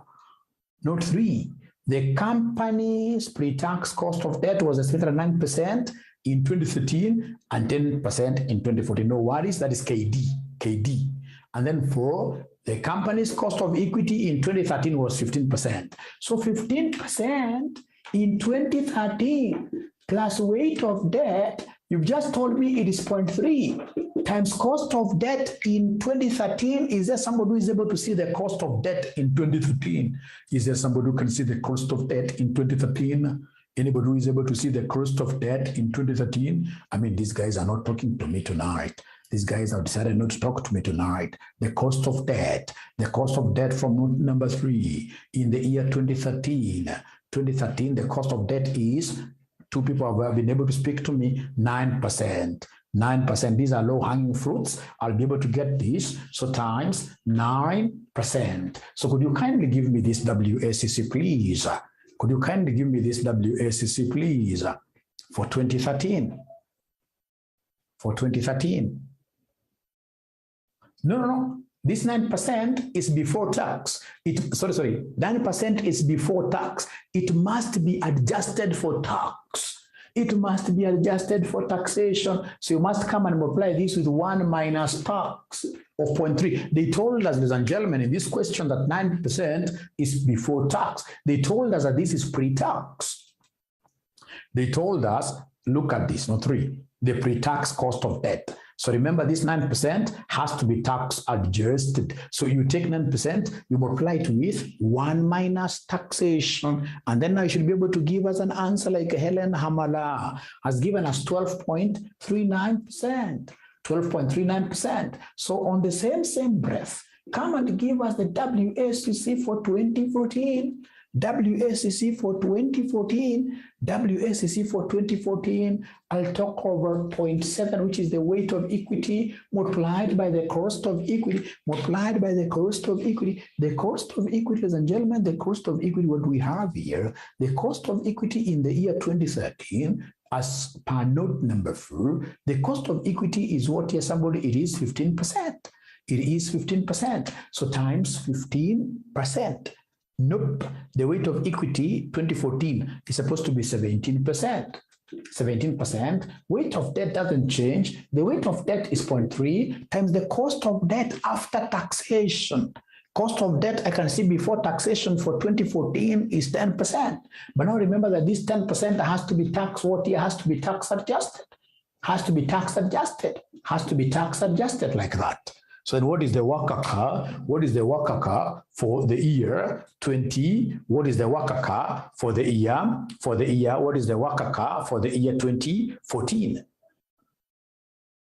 [SPEAKER 1] Note 3. The company's pre-tax cost of debt was estimated at 9% in 2013 and 10% in 2014. No worries, that is KD. And then for the company's cost of equity in 2013 was 15%. So 15% in 2013 plus weight of debt, you've just told me it is 0.3 times cost of debt in 2013. Is there somebody who is able to see the cost of debt in 2013? Is there somebody who can see the cost of debt in 2013? Anybody who is able to see the cost of debt in 2013? I mean, these guys are not talking to me tonight. These guys have decided not to talk to me tonight. The cost of debt from note number 3 in the year 2013. The cost of debt is, two people have been able to speak to me, 9%. 9%. These are low-hanging fruits. I'll be able to get this. So times 9%. So could you kindly give me this WACC, please? Could you kindly give me this WACC, please, for 2013? For 2013. No. This 9% is before tax. 9% is before tax. It must be adjusted for tax. It must be adjusted for taxation. So you must come and multiply this with 1 minus tax of 0.3. They told us, ladies and gentlemen, in this question that 9% is before tax. They told us that this is pre-tax. They told us, look at this, note 3, the pre-tax cost of debt. So remember, this 9% has to be tax adjusted. So you take 9%, you multiply it with 1 minus taxation. And then now you should be able to give us an answer like Helen Hamala has given us 12.39%. 12.39%. So on the same breath, come and give us the WACC for 2014. WACC for 2014, WACC for 2014, I'll talk over 0.7, which is the weight of equity multiplied by the cost of equity, multiplied by the cost of equity. The cost of equity, ladies and gentlemen, the cost of equity, what we have here, the cost of equity in the year 2013, as per note number 4, the cost of equity is what here, somebody, it is 15%. It is 15%. So times 15%. Nope. The weight of equity 2014 is supposed to be 17%. 17%. Weight of debt doesn't change. The weight of debt is 0.3 times the cost of debt after taxation. Cost of debt I can see before taxation for 2014 is 10%. But now remember that this 10% has to be tax what year? Has to be tax adjusted. Has to be tax adjusted. Has to be tax adjusted like that. So then what is the WACC? What is the WACC for the year 20? What is the WACC for the year? What is the WACC for the year 2014?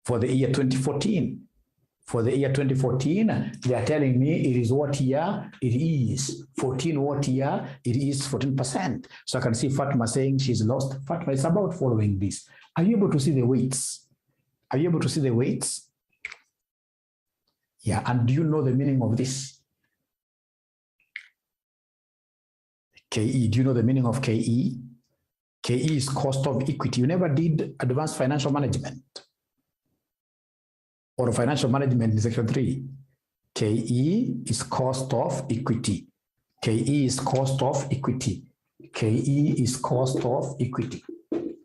[SPEAKER 1] For the year 2014. For the year 2014, they are telling me it is what year? It is 14 what year? It is 14%. So I can see Fatma saying she's lost. Fatma, it's about following this. Are you able to see the weights? Are you able to see the weights? Yeah, and do you know the meaning of this? KE, do you know the meaning of KE? KE is cost of equity. You never did advanced financial management or financial management in section 3. KE is cost of equity. KE is cost of equity. KE is cost of equity.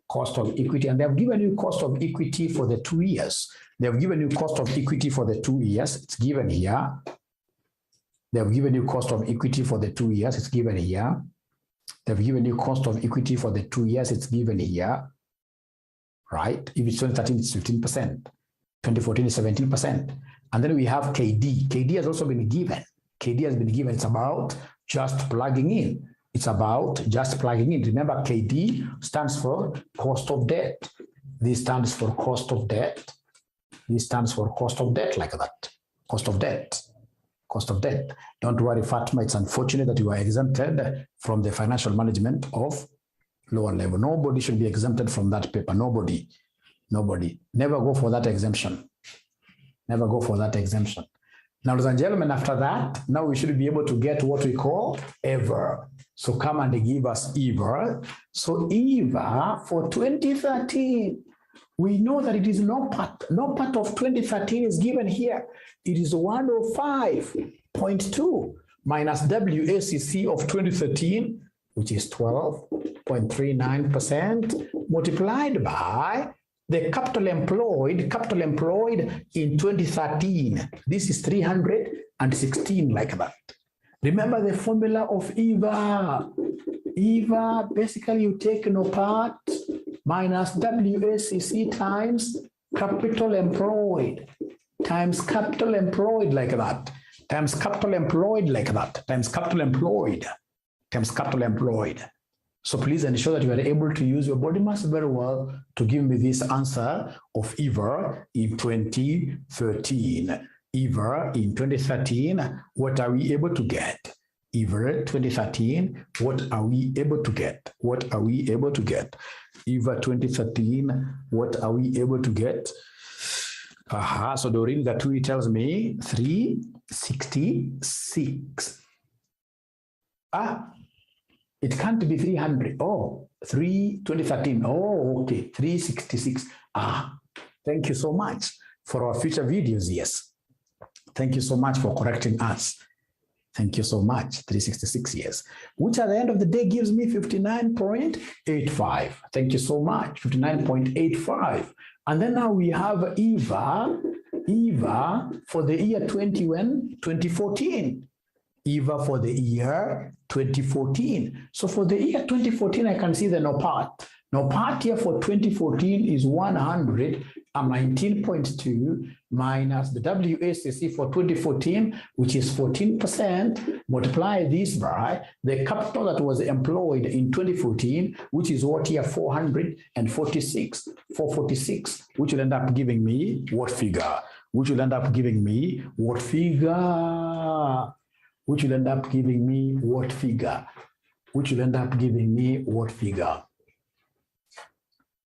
[SPEAKER 1] Cost of equity, and they have given you cost of equity for the 2 years. They have given you cost of equity for the 2 years. It's given here. They have given you cost of equity for the 2 years. It's given here. They've given you cost of equity for the 2 years. It's given here. Right? If it's 2013, it's 15%. 2014 is 17%. And then we have KD. KD has also been given. KD has been given. It's about just plugging in. It's about just plugging in. Remember, KD stands for cost of debt. This stands for cost of debt. This stands for cost of debt, like that. Cost of debt. Cost of debt. Don't worry, Fatma. It's unfortunate that you are exempted from the financial management of lower level. Nobody should be exempted from that paper. Nobody. Nobody. Never go for that exemption. Never go for that exemption. Now, ladies and gentlemen, after that, now we should be able to get what we call ever. So come and give us ever. So ever for 2013, we know that it is no part of 2013 is given here. It is 105.2 minus WACC of 2013, which is 12.39%, multiplied by the capital employed in 2013. This is 316, like that. Remember the formula of EVA. EVA, basically you take no part minus WACC times capital employed, times capital employed, like that, times capital employed, like that, times capital employed, times capital employed. So please ensure that you are able to use your body mass very well to give me this answer of EVA in 2013. EVA in 2013, what are we able to get? EVA 2013, what are we able to get? What are we able to get? EVA 2013, what are we able to get? So Doreen Gatui tells me 366. It can't be 300. Oh, 2013. Oh, okay, 366. Thank you so much for our future videos. Yes. Thank you so much for correcting us. Thank you so much. 366 years, which at the end of the day gives me 59.85. Thank you so much. 59.85. And then now we have EVA for the year 2014. EVA for the year 2014. So for the year 2014, I can see the no part. No part here for 2014 is 119.2 minus the WACC for 2014, which is 14%. Multiply this by the capital that was employed in 2014, which is what here 446, which will end up giving me what figure? Which will end up giving me what figure? Which will end up giving me what figure? which will end up giving me what figure?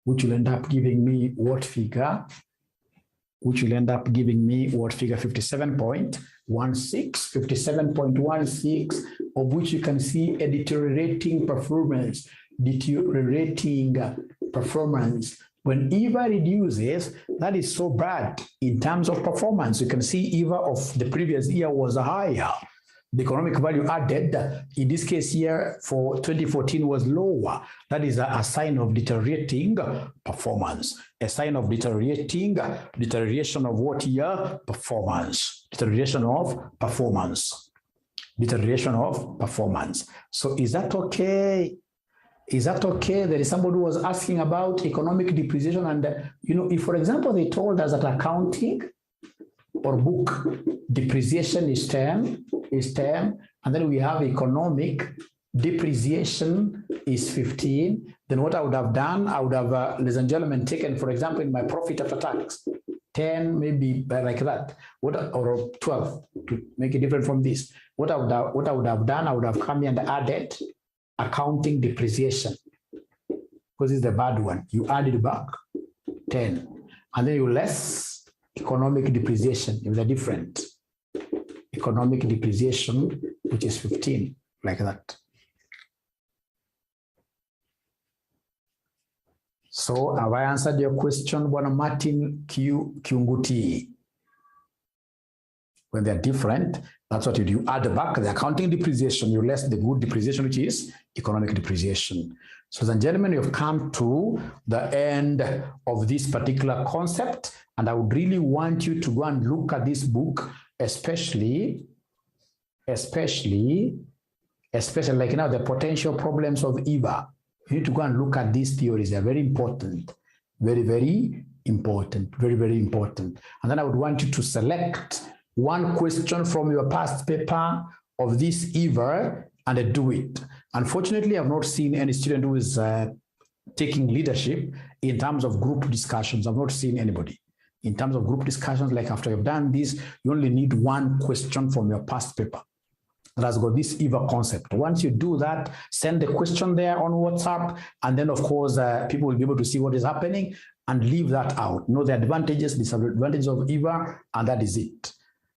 [SPEAKER 1] Which will end up giving me what figure? Which will end up giving me what figure? 57.16, 57.16, of which you can see a deteriorating performance. When EVA reduces, that is so bad in terms of performance. You can see EVA of the previous year was higher. The economic value added, in this case here for 2014, was lower. That is a sign of deteriorating performance. A sign of deterioration of what year? Performance. Deterioration of performance. So is that okay? Is that okay? There is somebody who was asking about economic depreciation, and if, for example, they told us that accounting or book depreciation is 10, and then we have economic depreciation is 15, then what I would have done, I would have, ladies and gentlemen, taken, for example, in my profit after tax, 10, maybe like that, or 12, to make it different from this. What I would have done, I would have come here and added accounting depreciation, because it's the bad one. You add it back, 10, and then you less economic depreciation, if they're different. Economic depreciation, which is 15, like that. So have I answered your question, Bwana Martin Kiunguti? When they're different, that's what you do. You add back the accounting depreciation, you less the good depreciation, which is economic depreciation. So, ladies and gentlemen, we have come to the end of this particular concept, and I would really want you to go and look at this book, especially like now the potential problems of EVA. You need to go and look at these theories. They're very important, very, very important, very, very important. And then I would want you to select one question from your past paper of this EVA and do it. Unfortunately, I've not seen any student who is taking leadership in terms of group discussions. I've not seen anybody. In terms of group discussions, like after you've done this, you only need one question from your past paper that has got this EVA concept. Once you do that, send the question there on WhatsApp, and then of course, people will be able to see what is happening and leave that out. Know the advantages, disadvantages of EVA, and that is it.